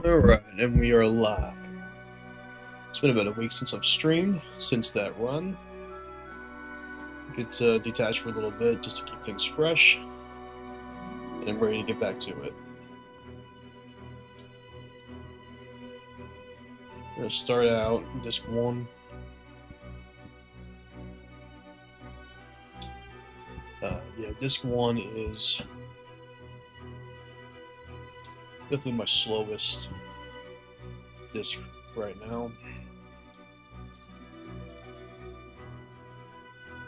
Alright, and we are live. It's been about a week since I've streamed, since that run. Get detached for a little bit just to keep things fresh, and I'm ready to get back to it. I'm going to start out disc 1. Yeah, disc 1 is definitely my slowest disc right now.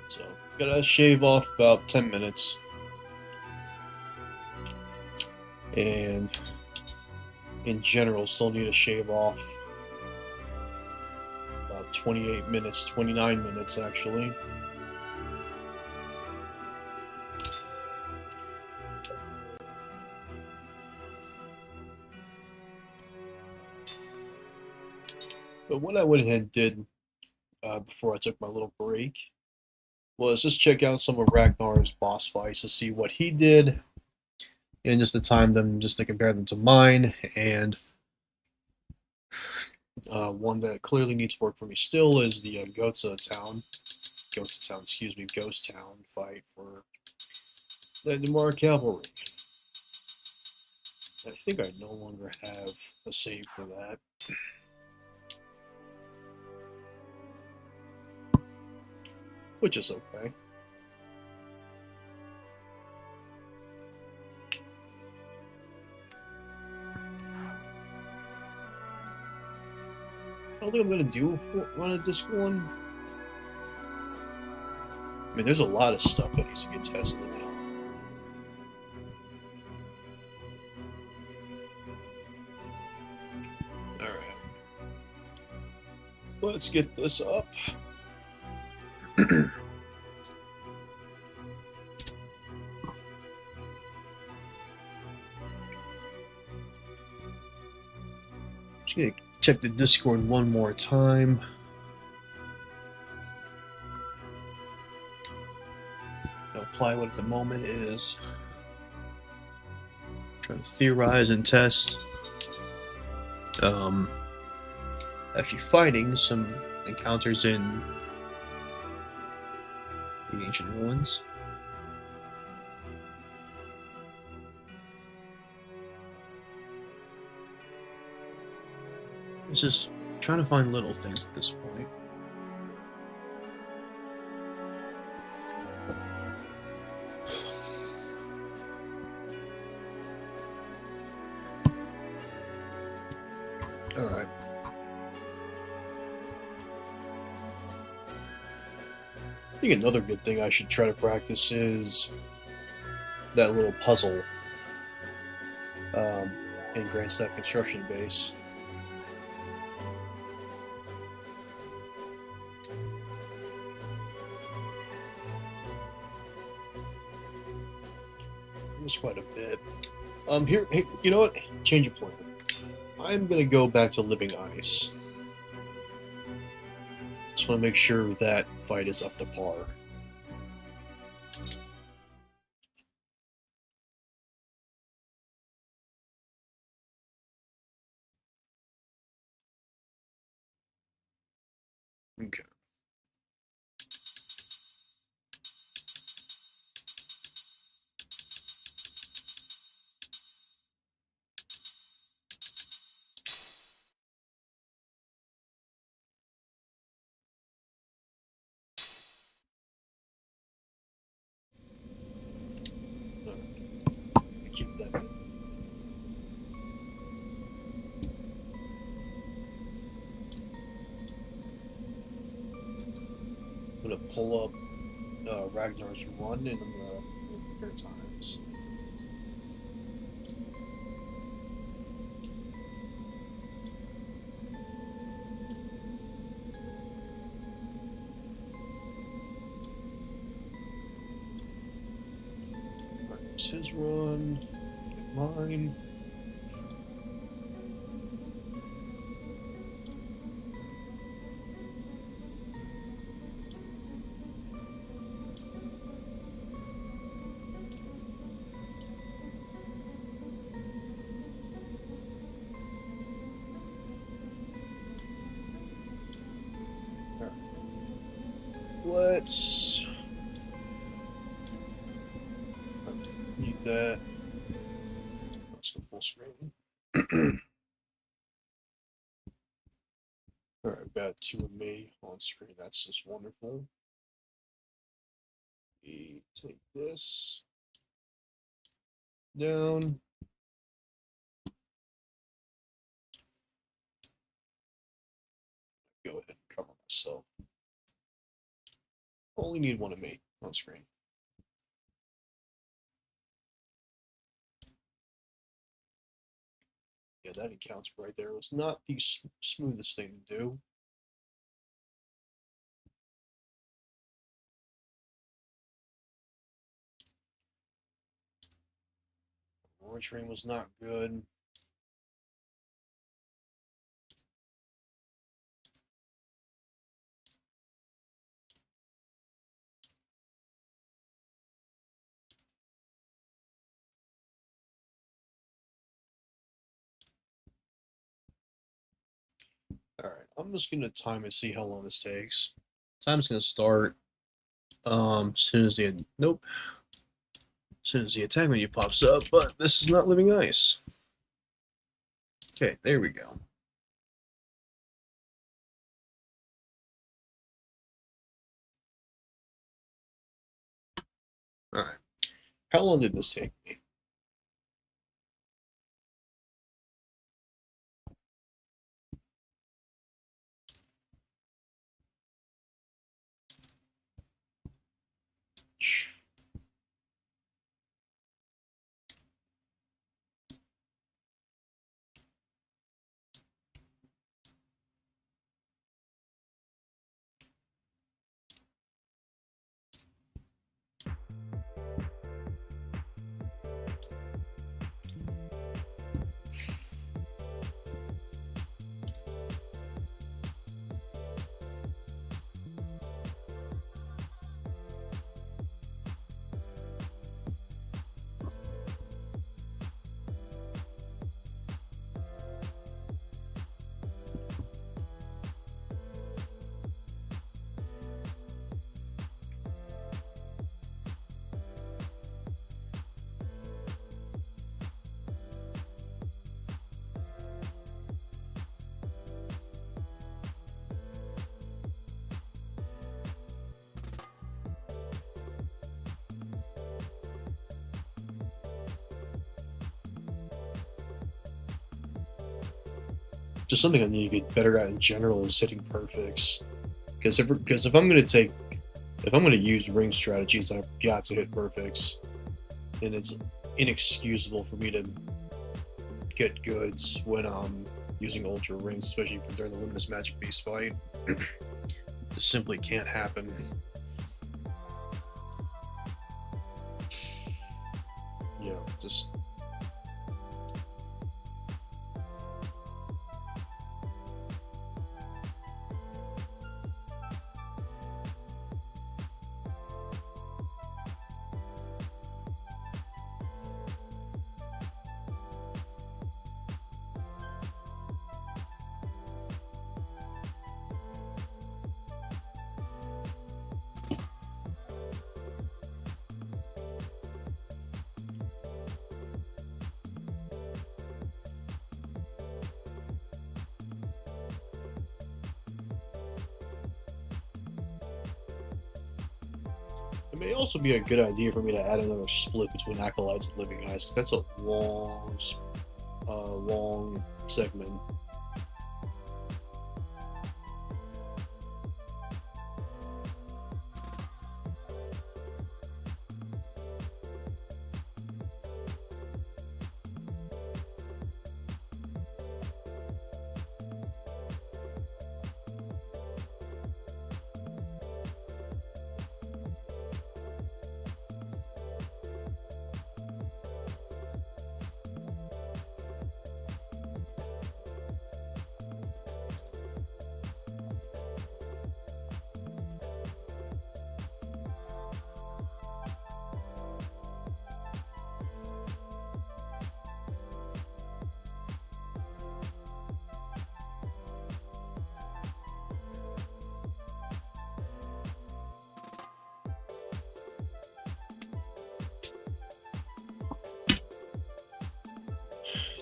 So, gotta shave off about 10 minutes. And in general, still need to shave off about 28 minutes, 29 minutes actually. But what I went ahead and did before I took my little break was just check out some of Ragnar's boss fights to see what he did, and just to time them, just to compare them to mine. And one that clearly needs work for me still is the Ghost Town fight for the Demar Cavalry. I think I no longer have a save for that. Which is okay. I don't think I'm going to do one of disc 1. I mean, there's a lot of stuff that needs to get tested. Alright. Let's get this up. Just gonna check the Discord one more time. Plywood at the moment is trying to theorize and test. Actually fighting some encounters in the ancient ruins. It's just trying to find little things at this point. Alright. I think another good thing I should try to practice is that little puzzle in Grand Staff Construction Base. There's quite a bit. Here, you know what? Change of plan. I'm gonna go back to Living Ice. Just want to make sure that fight is up to par. Okay. Keep that there. I'm gonna pull up Ragnar's run, and I'm gonna compare times. Alright, there's his run. Get mine. let's need that. Let's go full screen. Alright, I've got two of me on screen. That's just wonderful. We take this down. Go ahead and cover myself. Only need one of me on screen. Yeah, that accounts right there. It was not the smoothest thing to do. Roy train was not good. Alright, I'm just gonna time and see how long this takes. Time's gonna start as soon as the nope. As soon as the attack menu pops up, but this is not living ice. Okay, there we go. Alright. How long did this take me? Just something I need to get better at in general is hitting perfects. Because if I'm gonna use ring strategies, I've got to hit perfects, and it's inexcusable for me to get goods when I'm using ultra rings, especially for during the Luminous Magic Beast fight. Just simply can't happen. You know, just. It may also be a good idea for me to add another split between Acolytes and Living Eyes, because that's a long segment.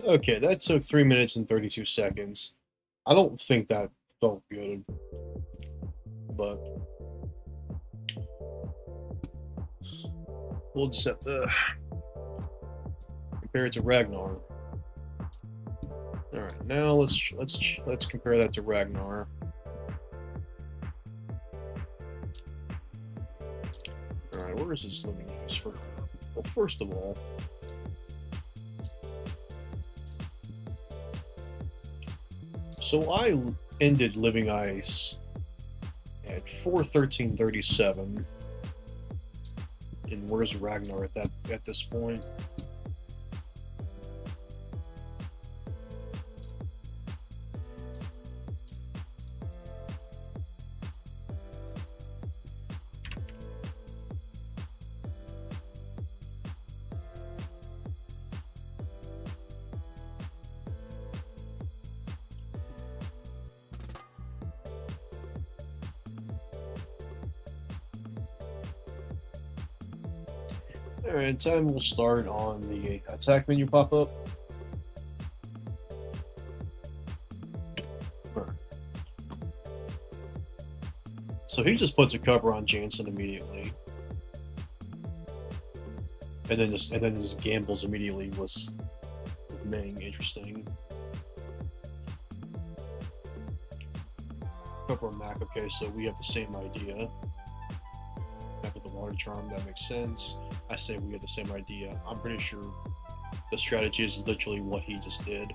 Okay, that took 3 minutes and 32 seconds. I don't think that felt good, but we'll just have to compare it to Ragnar. All right, now let's compare that to Ragnar. All right, where is this living ice for? Well, first of all, so I ended living ice at 4:13:37, and where's Ragnar at this point? Alright, time will start on the attack menu pop up. So he just puts a cover on Jansen immediately. And then just gambles immediately with Ming. Interesting. Cover on Mac, okay, so we have the same idea. Back with the water charm, that makes sense. I say we have the same idea. I'm pretty sure the strategy is literally what he just did.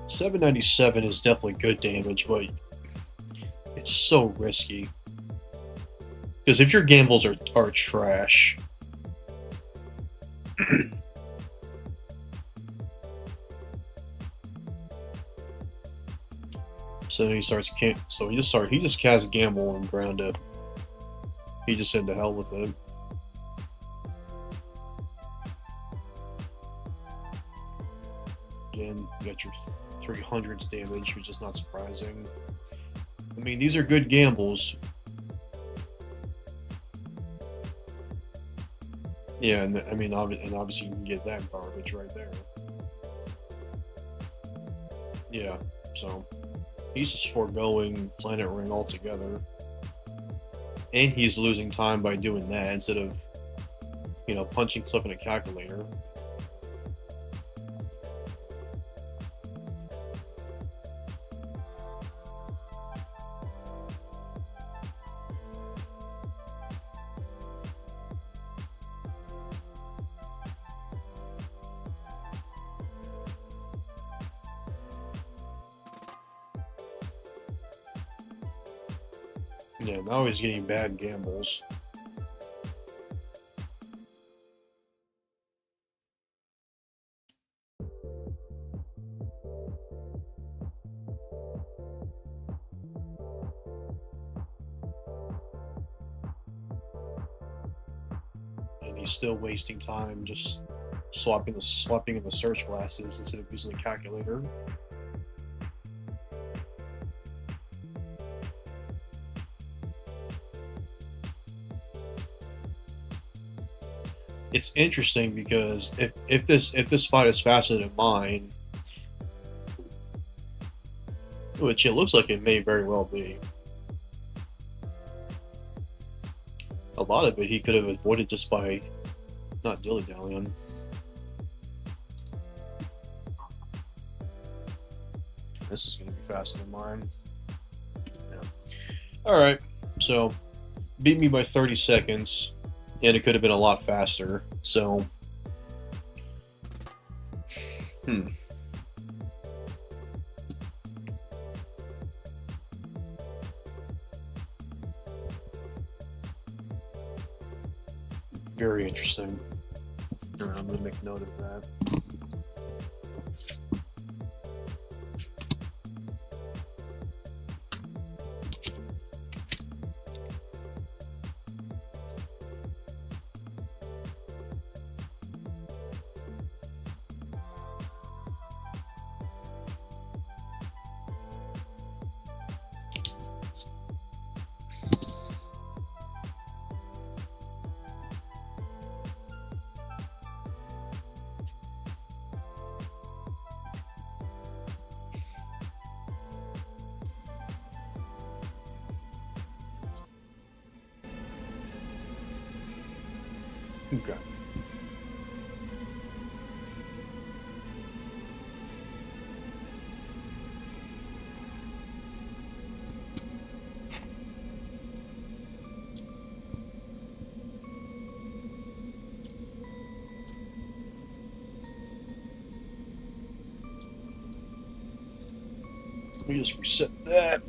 $797 is definitely good damage, but it's so risky. Because if your gambles are trash, so then he starts he just casts gamble and ground it. He just said to hell with it. Again, you got your 300s damage, which is not surprising. I mean, these are good gambles. Yeah, and I mean, obviously you can get that garbage right there. Yeah, so he's just foregoing Planet Ring altogether, and he's losing time by doing that instead of, punching Cliff in a calculator. Yeah, now he's getting bad gambles. And he's still wasting time just swapping in the search glasses instead of using the calculator. It's interesting because if this fight is faster than mine, which it looks like it may very well be, a lot of it he could have avoided just by not dilly-dallying. This is going to be faster than mine. Yeah. Alright, so beat me by 30 seconds, and it could have been a lot faster, so... Very interesting. Alright, I'm going to make note of that. Okay. Let me just reset that.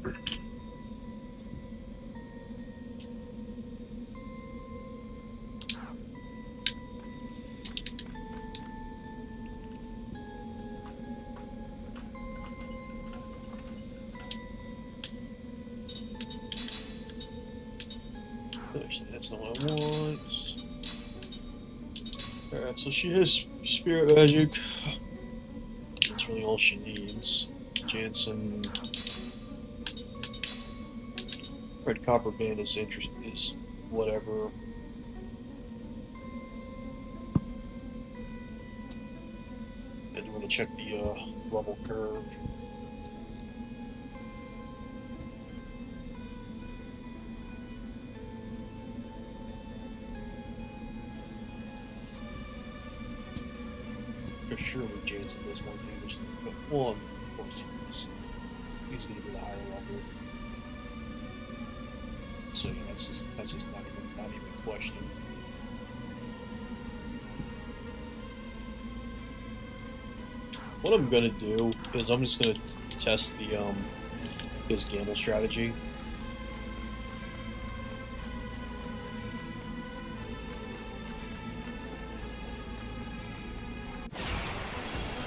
Actually, that's not what I want. Alright, so she has spirit magic. That's really all she needs. Jansen. Red Copper Band is whatever. And you want to check the level curve. Because surely Jansen does more damage than Cook. Well, of course he does. He's going to be the higher level. So yeah, that's just not even a question. What I'm gonna do is I'm just gonna test the his gamble strategy.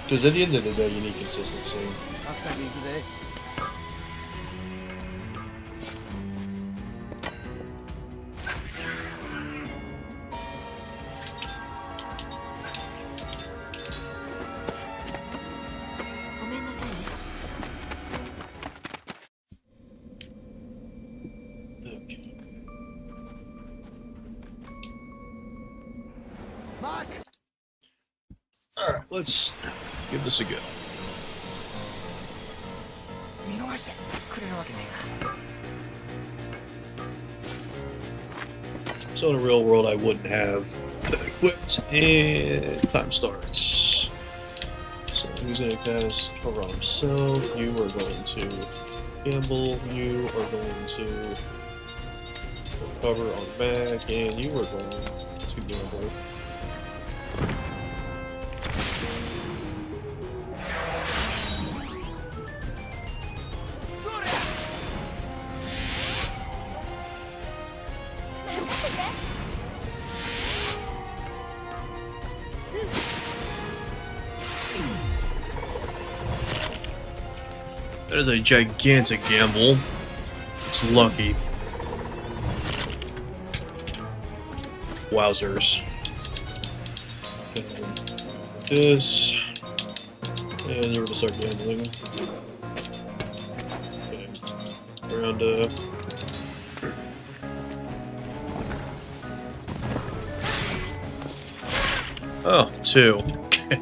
Because at the end of the day, you need consistency. Alright, let's give this a go. So in the real world, I wouldn't have that equipped, and time starts. So he's going to cast cover on himself. You are going to gamble. You are going to cover on back, and you are going to gamble. That is a gigantic gamble. It's lucky. Wowzers. Okay, this. And you're gonna start gambling. Okay. Around oh, 2. Okay.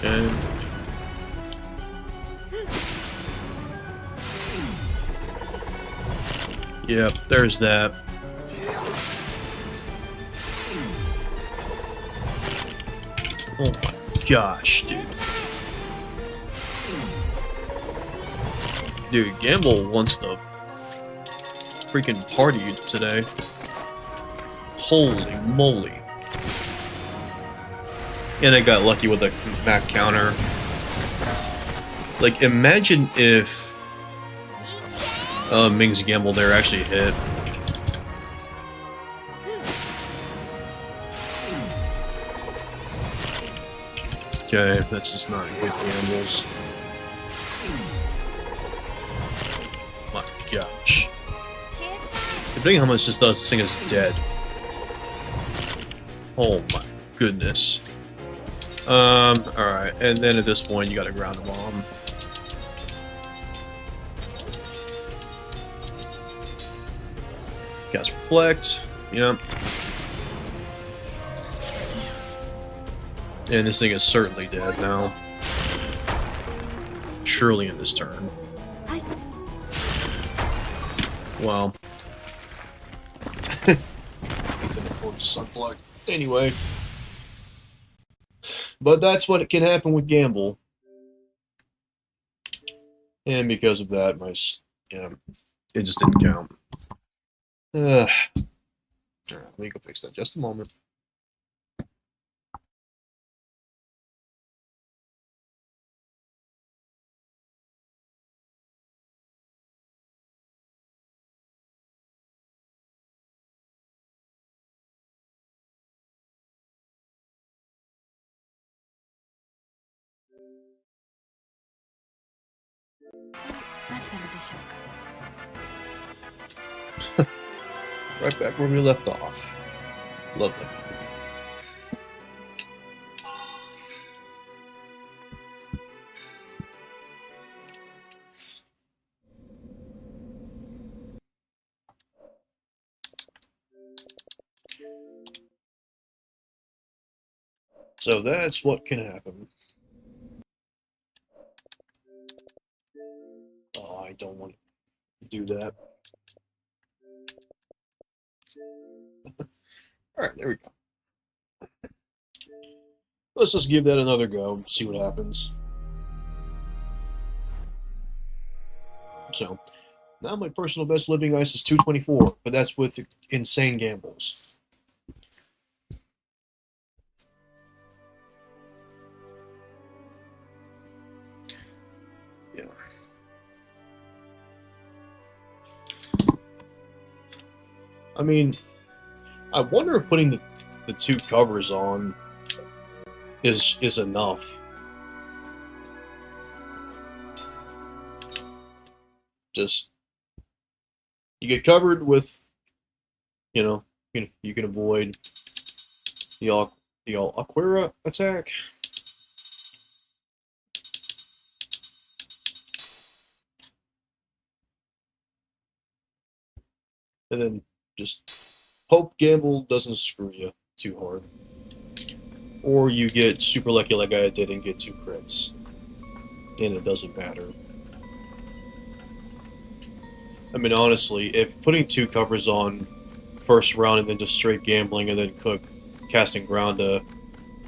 And yep, there's that. Oh my gosh, dude. Dude, Gamble wants to freaking party today. Holy moly. And I got lucky with a back counter. Like, imagine if Ming's Gamble there actually hit. Okay, that's just not good gambles. My gosh. Depending on how much this does, this thing is dead. Oh my goodness. Alright, and then at this point you gotta ground a bomb. Cast Reflect. Yep. And this thing is certainly dead now. Surely in this turn. Wow. Ethan, of just unplugged. Anyway. But that's what can happen with Gamble. And because of that, it just didn't count. Alright, let me go fix that just a moment. Right back where we left off. Lovely. So that's what can happen. Oh, I don't want to do that. Alright, there we go. Let's just give that another go, see what happens. So, now my personal best living ice is 224, but that's with insane gambles. Yeah. I mean, I wonder if putting the two covers on is enough. Just you get covered with, you can avoid the Aquira attack. And then just hope Gamble doesn't screw you too hard. Or you get super lucky like I did and get 2 crits. And it doesn't matter. I mean, honestly, if putting 2 covers on first round and then just straight gambling and then casting Grounda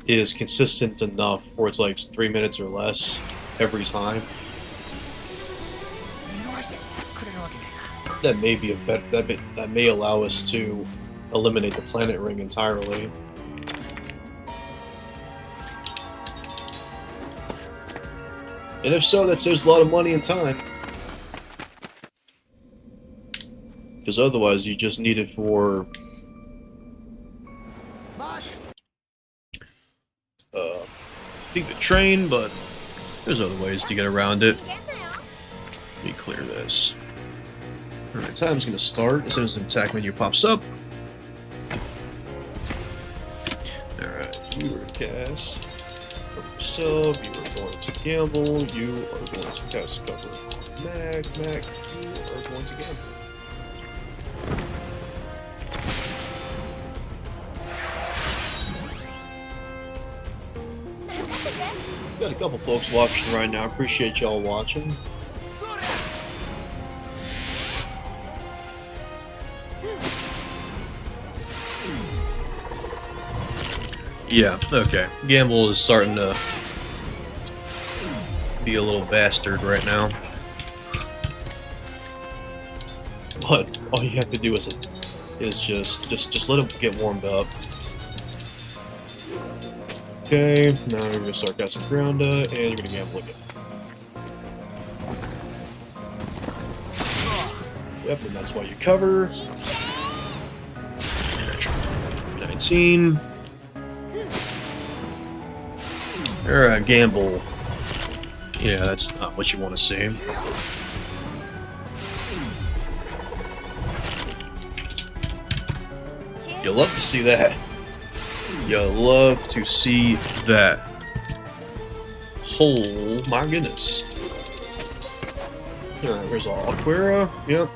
is consistent enough where it's like 3 minutes or less every time, that may be that may allow us to eliminate the planet ring entirely. And if so, that saves a lot of money and time. Because otherwise, you just need it for I think the train, but there's other ways to get around it. Let me clear this. Alright, time's gonna start as soon as the attack menu pops up. Alright, you are cast sub, you are going to gamble, you are going to cast cover. Mac, you are going to gamble. Got a couple folks watching right now. Appreciate y'all watching. Yeah, okay. Gamble is starting to be a little bastard right now. But all you have to do is just let him get warmed up. Okay, now you're gonna start casting Grounda, and you're gonna gamble again. Yep, and that's why you cover. 19. Alright, gamble. Yeah, that's not what you want to see. You'll love to see that. You'll love to see that. Oh my goodness. Alright, there's all Aquira. Yep.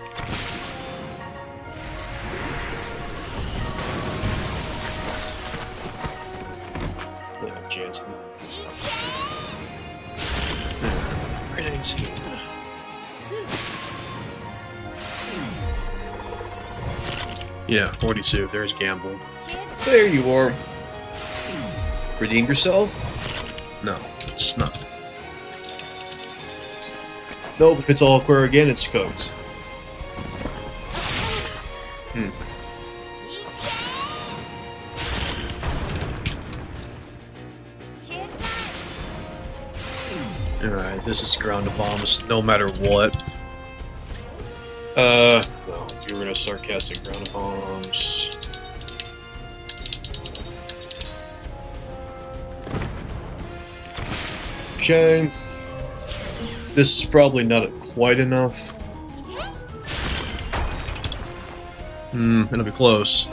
Yeah, Jansen. 19. Yeah, 42. There's Gamble. There you are. Redeem yourself? No, it's not. Nope, if it's all square again, it's cooked. Alright, this is ground to bombs no matter what. Well, you were gonna sarcastic ground to bombs. Okay. This is probably not quite enough. It'll be close.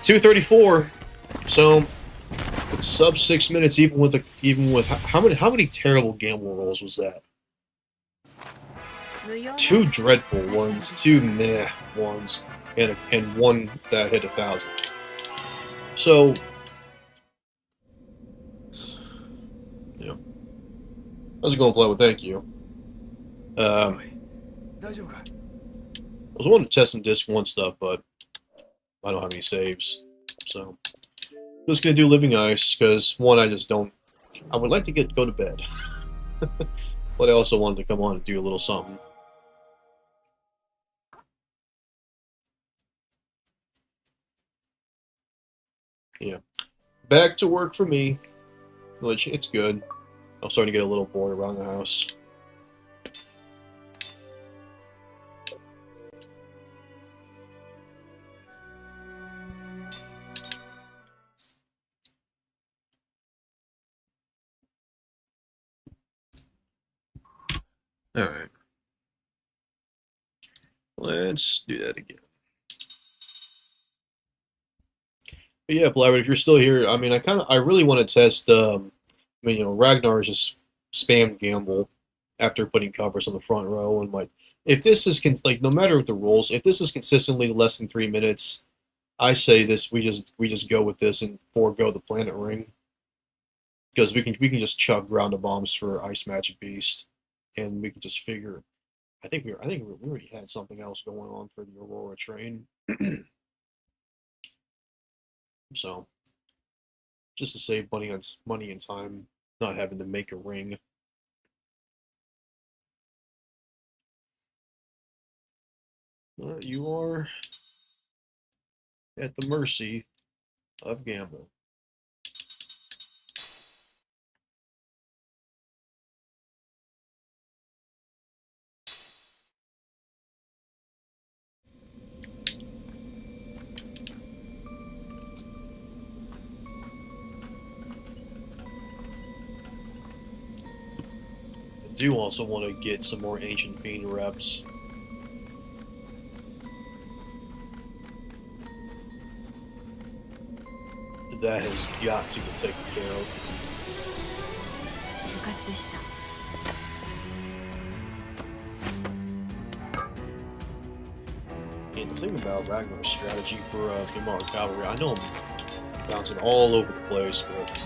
$234. So it's sub 6 minutes, even with how many terrible gamble rolls was that? 2 dreadful ones, 2 meh ones, and one that hit 1,000. So yeah, how's it going, play with? Thank you. I was wanting to test some disc 1 stuff, but I don't have any saves, so I'm just gonna do Living Ice because one, I just don't. I would like to go to bed, but I also wanted to come on and do a little something. Yeah, back to work for me, which it's good. I'm starting to get a little bored around the house. Alright. Let's do that again. But yeah, Blabbert, if you're still here, I mean, I really want to test, I mean, you know, Ragnar just spammed gamble after putting covers on the front row, and like, if this is, like, no matter what the rules, if this is consistently less than 3 minutes, I say this, we just go with this and forego the planet ring. Because we can just chug ground of bombs for Ice Magic Beast, and we can just figure. I think we already had something else going on for the Aurora train. So, just to save money and time, not having to make a ring. You are at the mercy of gamble. I do also want to get some more Ancient Fiend reps. That has got to get taken care of. And the thing about Ragnar's strategy for Mimar Cavalry, I know I'm bouncing all over the place, but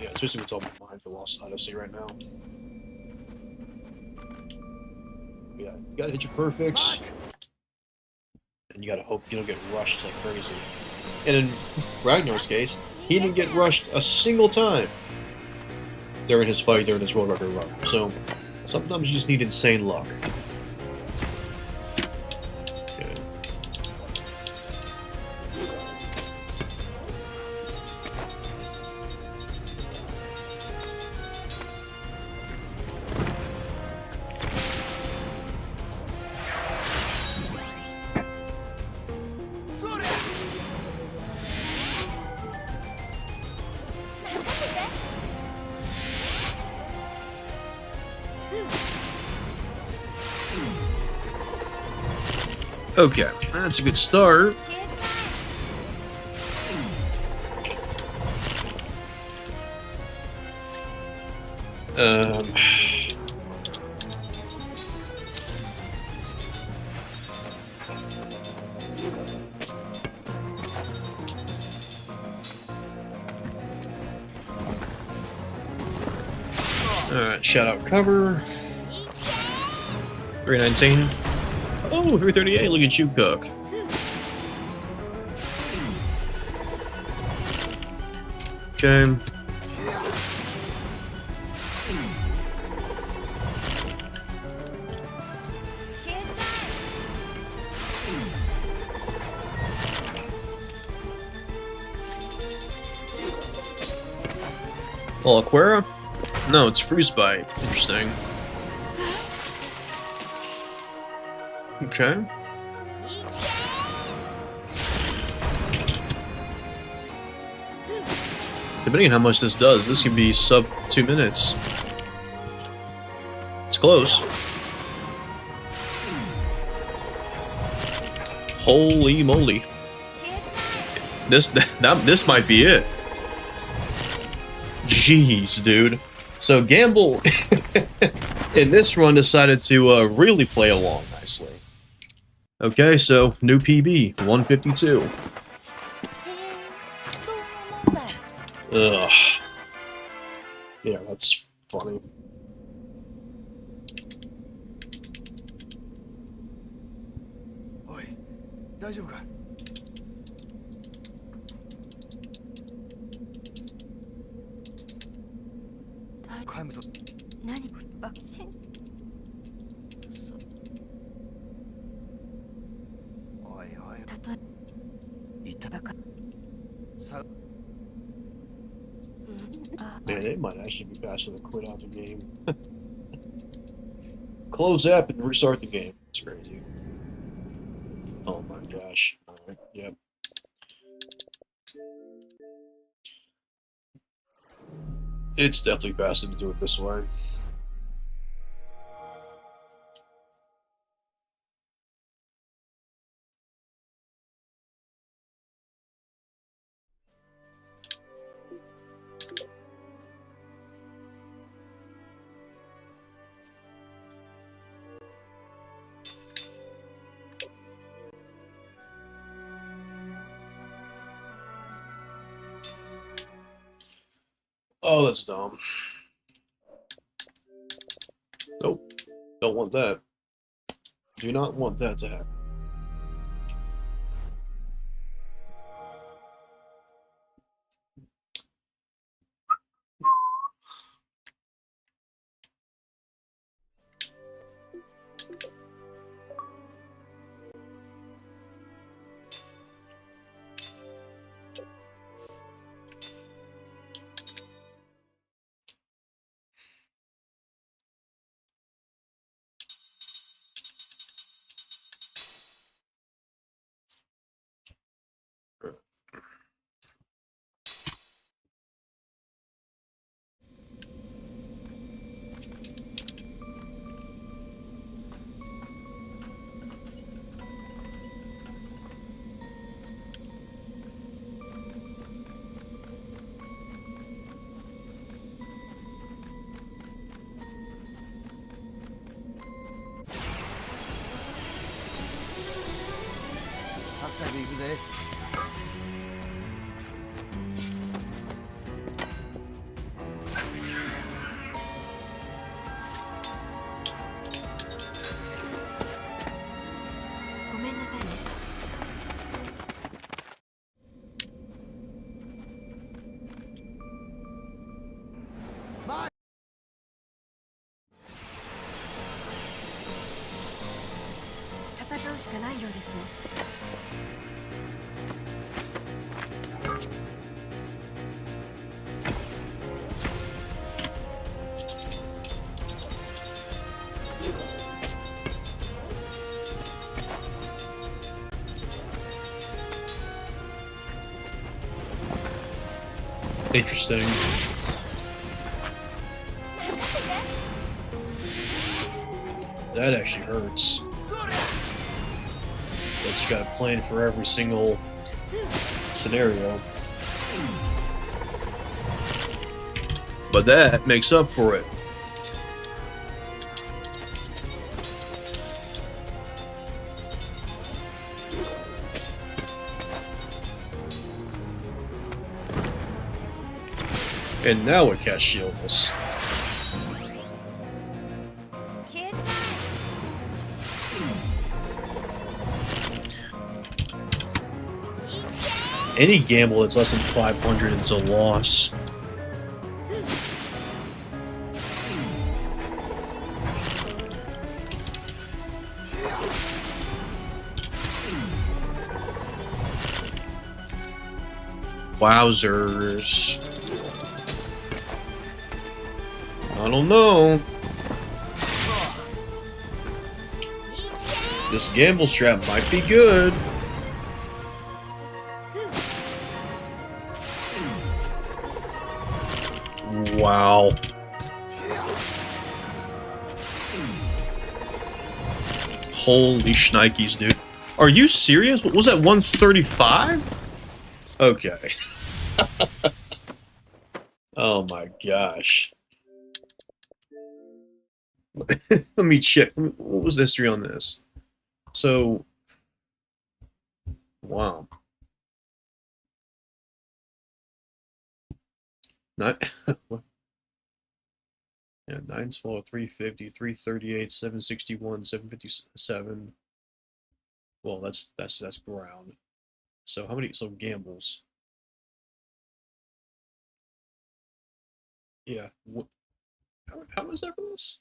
yeah, especially what's on my mind for Lost Odyssey right now. Yeah, you gotta hit your perfects, and you gotta hope you don't get rushed like crazy. And in Ragnar's case, he didn't get rushed a single time during his fight during his world record run. So sometimes you just need insane luck. Okay. Okay, that's a good start. Alright, shout out cover. 319. Oh, 338, look at you cook. Okay. Oh, Aquara? No, it's Freeze Bite. Interesting. Okay. Depending on how much this does, this can be sub 2 minutes. It's close. Holy moly. This might be it. Jeez, dude. So Gamble in this run decided to really play along nicely. Okay, so new PB, 152. Ugh. Yeah, that's funny. Oi, 大丈夫か? Man, it might actually be faster to quit out the game. Close app and restart the game. It's crazy. Oh my gosh. Alright, yep. It's definitely faster to do it this way. Oh, that's dumb. Nope. Don't want that. Do not want that to happen. Interesting. That actually hurts. But you got a plan for every single scenario. But that makes up for it. And now it casts shieldless. any gamble that's less than 500 is a loss. Wowzers. I don't know. This gamble strap might be good. Wow. Holy shnikes, dude. Are you serious? What was that, 135? Okay. Oh my gosh. Let me check. What was the history on this? So, wow. Not yeah, 912, 350, 338, 761, 757. Well, that's ground. So how many gambles? Yeah. How much is that for this?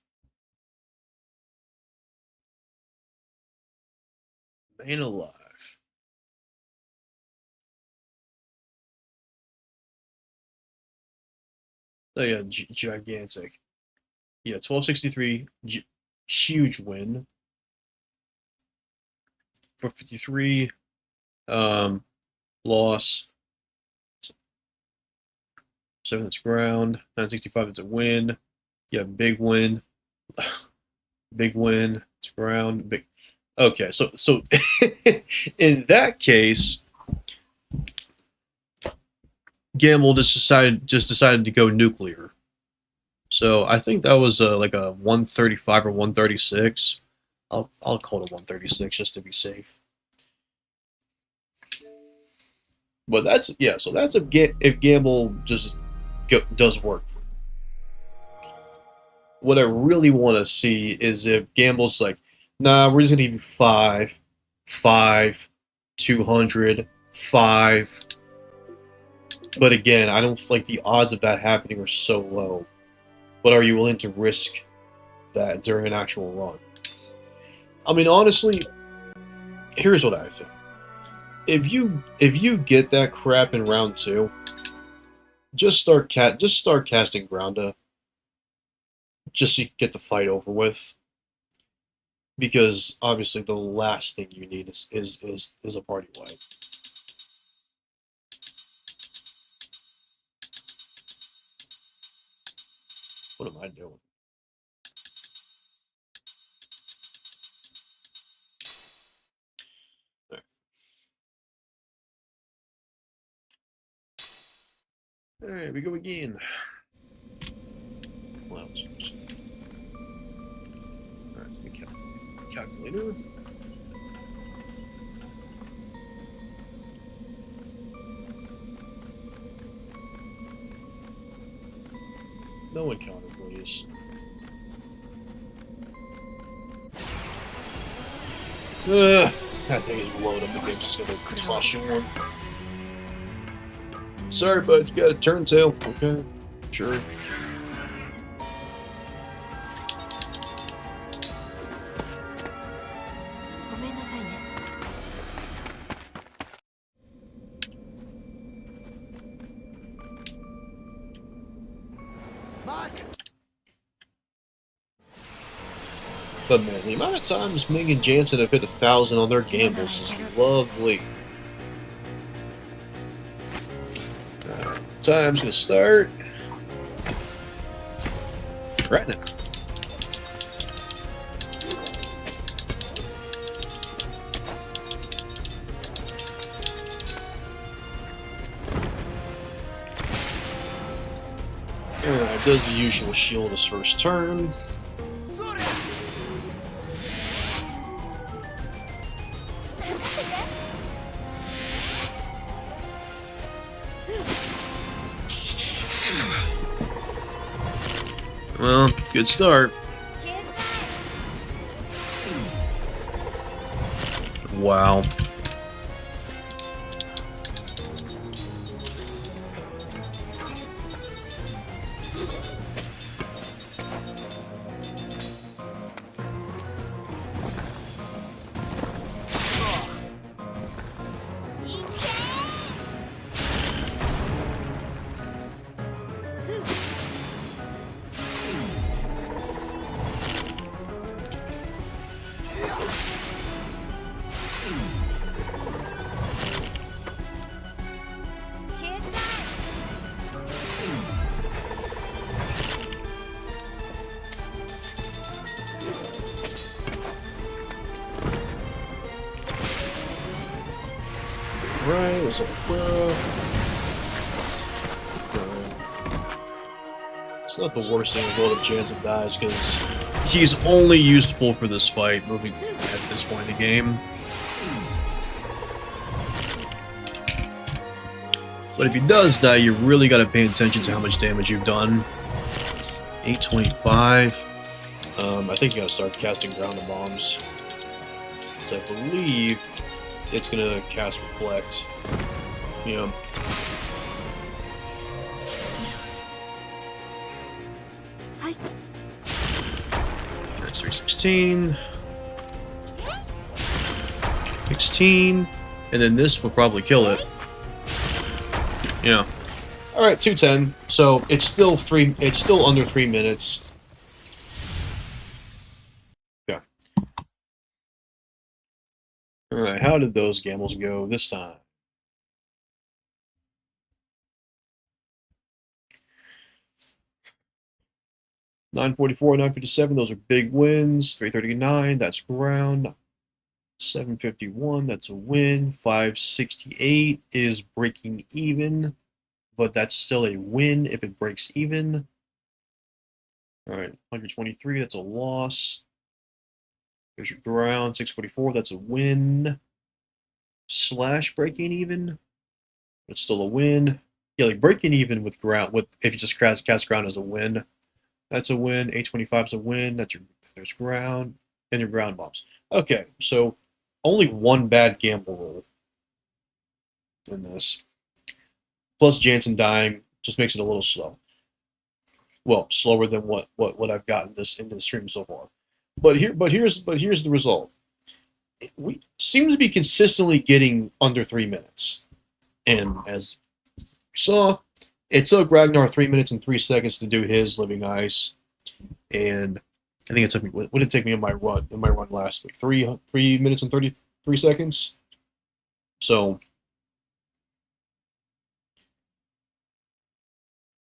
Man alive. Oh yeah, gigantic. Yeah, 1263, huge win. 453, loss. 7, that's ground. 965, it's a win. Yeah, big win. Big win. It's ground. Big. Okay, so in that case, Gamble just decided to go nuclear. So I think that was like a 135 or 136. I'll call it a 136 just to be safe. But that's, yeah. So that's if Gamble just does work for me. What I really want to see is if Gamble's like, nah, we're just gonna give you 5, 200, 5. But again, I don't like the odds of that happening are so low. But are you willing to risk that during an actual run? I mean, honestly, here's what I think. If you get that crap in round 2, just start casting Grounda. Just so you can get the fight over with. Because obviously the last thing you need is a party wipe. What am I doing? Alright, we go again. Well, alright, calculator. No encounter, please. That thing is blowing up. The game's just gonna toss you one. Sorry, bud. You got a turntail. Okay, sure. But man, the amount of times Ming and Jansen have hit 1,000 on their gambles is lovely. Time's gonna start right now. Alright, does the usual shield his first turn. Well, good start. Wow. Alright, let's look It's not the worst thing in the world if Jansen dies, because he's only useful for this fight moving at this point in the game. But if he does die, you really got to pay attention to how much damage you've done. 825. I think you got to start casting ground bombs. So I believe it's going to cast Reflect. Yeah. That's 316. 16. And then this will probably kill it. Yeah. Alright, 210. So it's still under 3 minutes. Yeah. Alright, how did those gambles go this time? $944, $957, those are big wins. $339, that's ground. $751, that's a win. $568 is breaking even, but that's still a win if it breaks even. Alright, $123, that's a loss. There's your ground. $644, that's a win. Slash breaking even. It's still a win. Yeah, like breaking even with ground, if you just cast ground as a win. That's a win. 825 is a win. There's ground and your ground bombs. Okay, so only one bad gamble roll in this. Plus Jansen dying just makes it a little slow. Well, slower than what I've gotten in this stream so far. But here's the result. We seem to be consistently getting under 3 minutes. And as we saw, it took Ragnar 3 minutes and 3 seconds to do his Living Ice, and I think it took me. What did it take me in my run last week? 3 minutes and 33 seconds. So,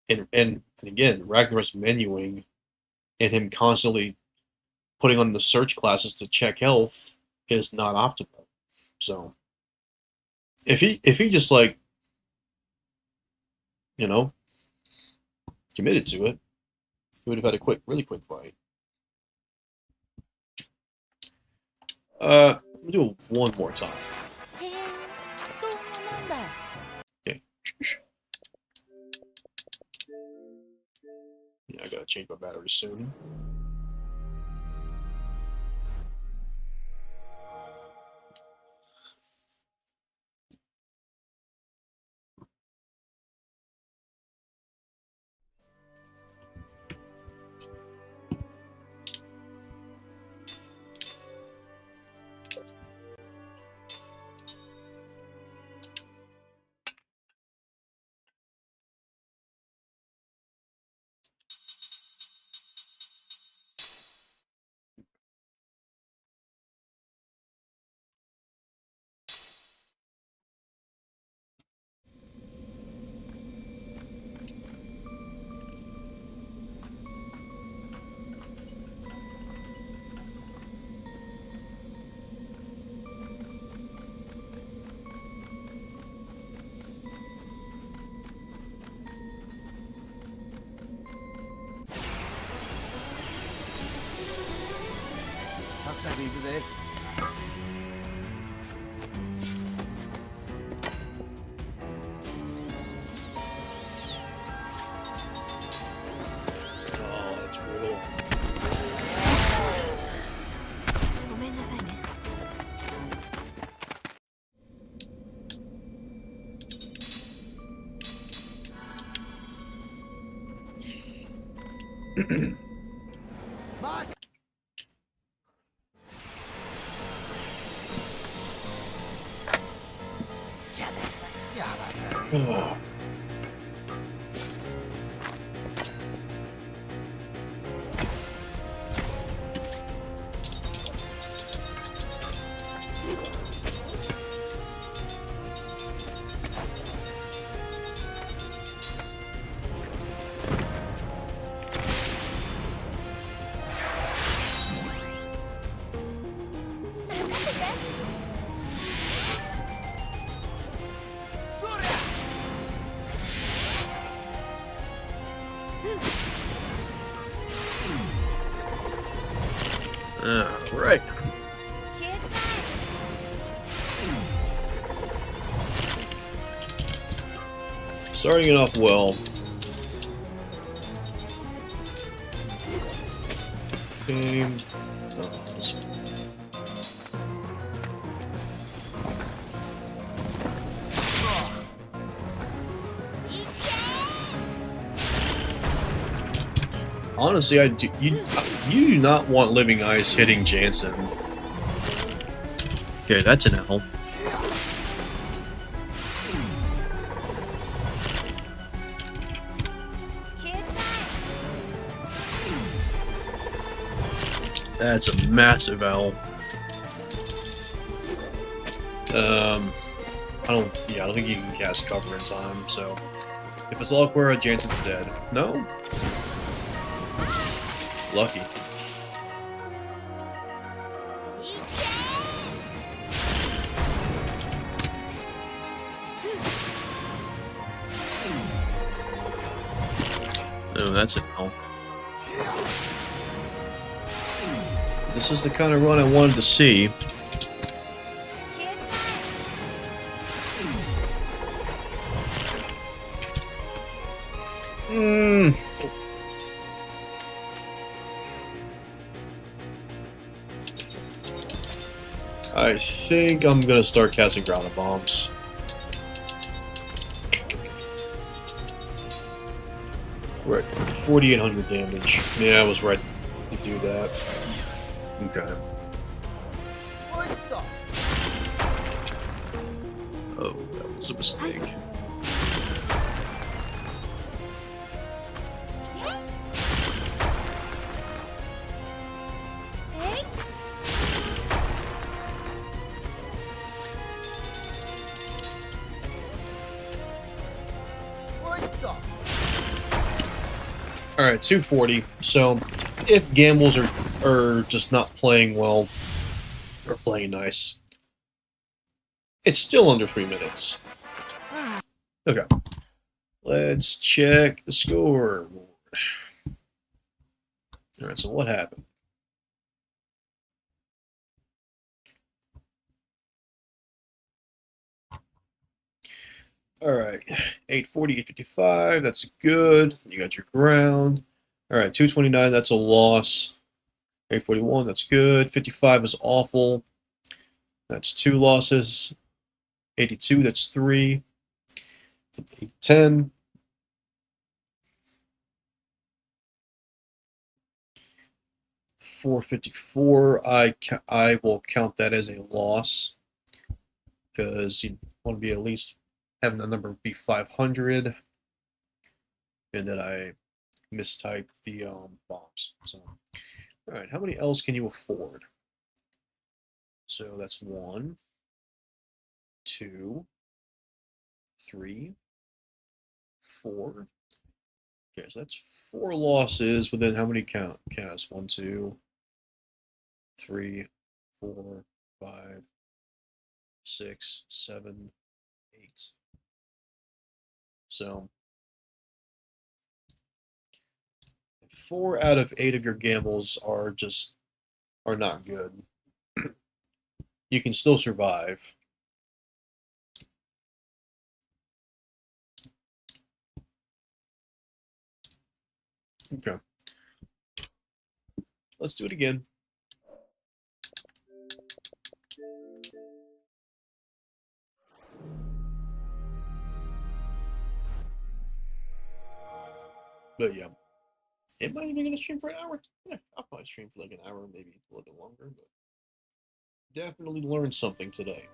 and again, Ragnar's menuing and him constantly putting on the search classes to check health is not optimal. So, if he just like, you know, committed to it, he would have had a really quick fight. We'll do it one more time. Okay. Yeah, I gotta change my battery soon. Oh, that's brutal. Oh. Starting it off well. Game. This one. Honestly, you do not want Living Ice hitting Jansen. Okay, that's an L. That's a massive L. I don't think you can cast cover in time, so if it's Loquera, Jansen's dead. No? Lucky. Oh, that's an L. This is the kind of run I wanted to see. I think I'm gonna start casting grounded bombs. We're at 4,800 damage. Yeah, I was right to do that. Okay. Oh, that was a mistake. Alright, 240. So, if gambles are just not playing well, or playing nice, it's still under 3 minutes. Okay. Let's check the score. Alright, so what happened? Alright, 840, 855, that's good. You got your ground. Alright, 229, that's a loss. 841, that's good. 55 is awful. That's 2 losses. 82, that's 3. 810. 454, I will count that as a loss because you want to be at least having the number be 500, and then I mistyped the bombs. So, all right, how many L's can you afford? So that's 1, 2, 3, 4. Okay, so that's 4 losses. But then how many counts? 1, 2, 3, 4, 5, 6, 7, 8. So 4 out of 8 of your gambles are not good. You can still survive. Okay. Let's do it again. But yeah. Am I even going to stream for an hour? Yeah, I'll probably stream for like an hour, maybe a little bit longer, but definitely learned something today.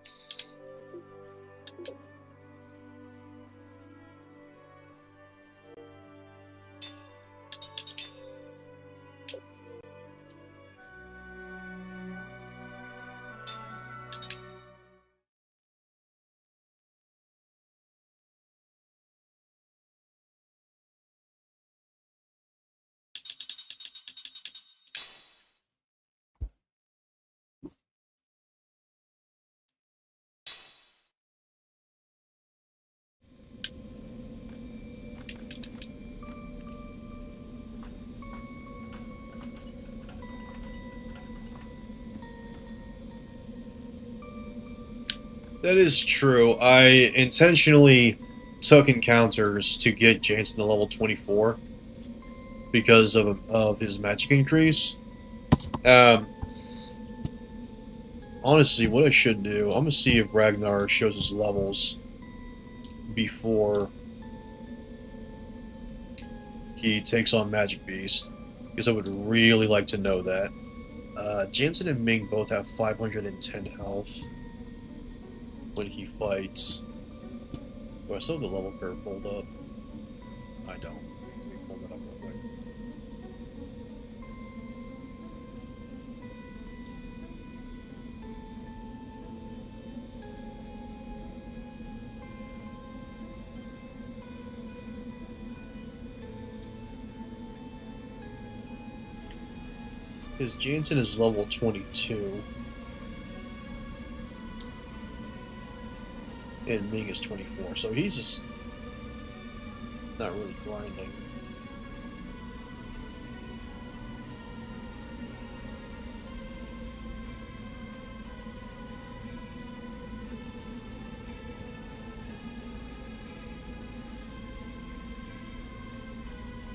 That is true. I intentionally took encounters to get Jansen to level 24 because of his magic increase. Honestly, what I should do, I'm gonna see if Ragnar shows his levels before he takes on Magic Beast, because I would really like to know that. Jansen and Ming both have 510 health when he fights. Do I still have the level curve pulled up? I don't. Let me pull that up real quick. His Jansen is level 22. And Ming is 24, so he's just not really grinding.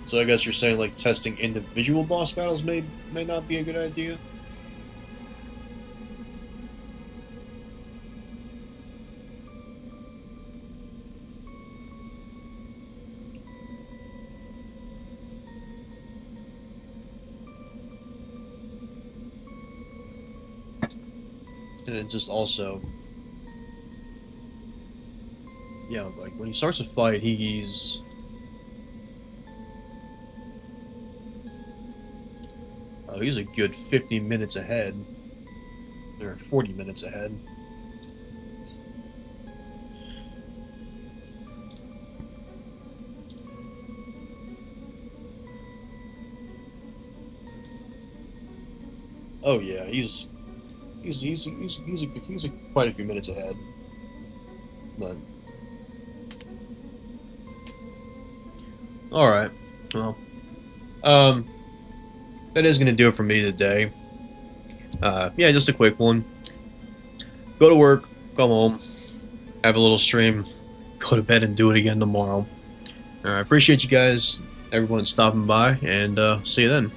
So I guess you're saying like testing individual boss battles may not be a good idea? And it just also, yeah, like when he starts a fight, he's a good 50 minutes ahead, or 40 minutes ahead. Oh yeah, he's quite a few minutes ahead. But all right, well, that is gonna do it for me today. Yeah, just a quick one. Go to work, come home, have a little stream, go to bed, and do it again tomorrow. All right, I appreciate you guys, everyone stopping by, and see you then.